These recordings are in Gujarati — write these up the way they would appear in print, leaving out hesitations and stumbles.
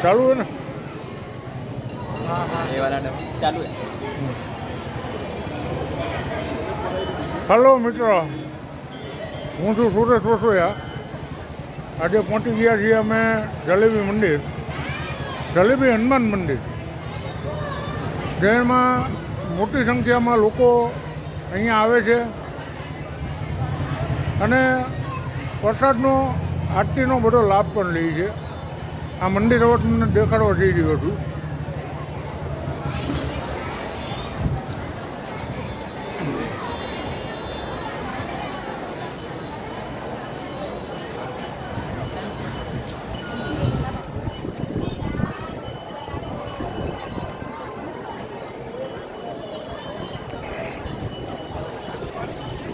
ચાલू है ना? हाँ हाँ ये वाला चालू है। हेलो मित्रों, हूँ छूँ सुरेश वसोया। आज पहुँची गया छे अमे जलेबी मंदिर, जलेबी हनुमान मंदिर, जेमां मोटी संख्या में लोग अहींया आवे छे अने प्रसादनो आरतीनो बधो लाभ पण ले छे। आ मंदिर હવે તમને દેખાડવા જઈ રહ્યો છું।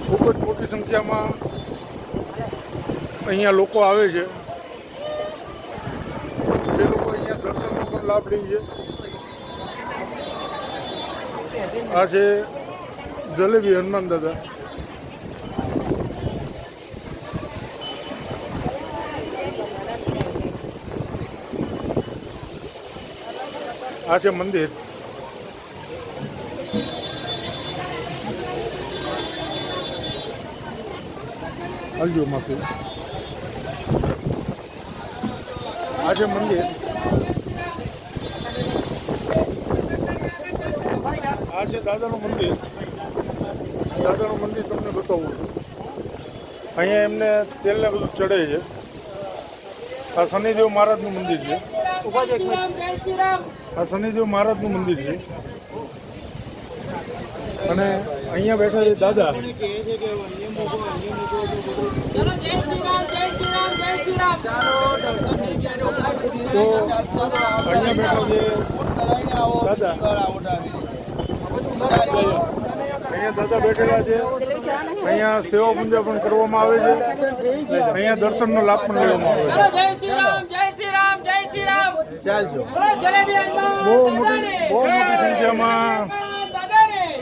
ખૂબ જ મોટી સંખ્યામાં અહીંયા લોકો આવે છે, જે લોકો અહીંયા દર્શનનો પણ લાભ લે છે। આ છે જલેબી હનુમાન દાદા। આ છે મંદિર। अलजो माफी। आज मंदिर आज दादा मंदिर, दादा मंदिर तमने बताऊँ अँ एमने तेल ने बधु चढ़े है। आ शनिदेव महाराज मंदिर है। आ शनिदेव महाराज मंदिर है। અને અહીંયા બેઠા છે દાદા। તો અહીંયા બેઠા છે દાદા। અહીંયા દાદા બેઠેલા છે। અહીંયા સેવા પૂજા પણ કરવામાં આવે છે। અહીંયા દર્શનનો લાભ પણ લેવામાં આવે છે। બહુ મોટી સંખ્યામાં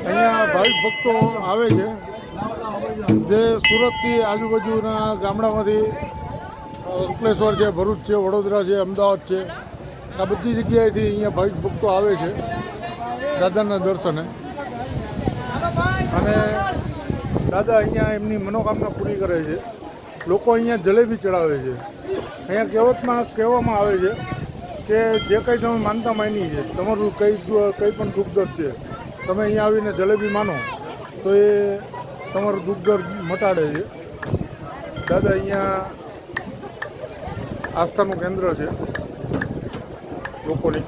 અહીંયા ભાવિક ભક્તો આવે છે, જે સુરતથી આજુબાજુના ગામડામાંથી અંકલેશ્વર છે, ભરૂચ છે, વડોદરા છે, અમદાવાદ છે, આ બધી જગ્યાએથી અહીંયા ભાવિક ભક્તો આવે છે દાદાના દર્શને। અને દાદા અહીંયા એમની મનોકામના પૂરી કરે છે। લોકો અહીંયા જલેબી ચડાવે છે। અહીંયા કહેવામાં આવે છે કે જે કંઈ તમે માનતા માની છે, તમારું કંઈ પણ દુઃખ દર્દ છે, તમે અહીંયા આવીને જલેબી માનો તો એ તમારું દુઃખ દર્દ મટાડે છે। દાદા અહીંયા આસ્થાનું કેન્દ્ર છે લોકોની।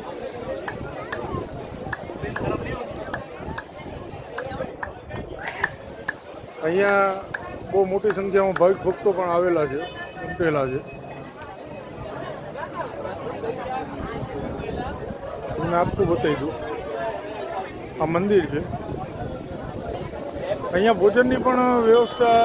અહીંયા બહુ મોટી સંખ્યામાં ભાવિક ભક્તો પણ આવેલા છે, ઉમટેલા છે। તમને આપતું બતાવી દઉં, આ મંદિર છે। અહીંયા ભોજનની પણ વ્યવસ્થા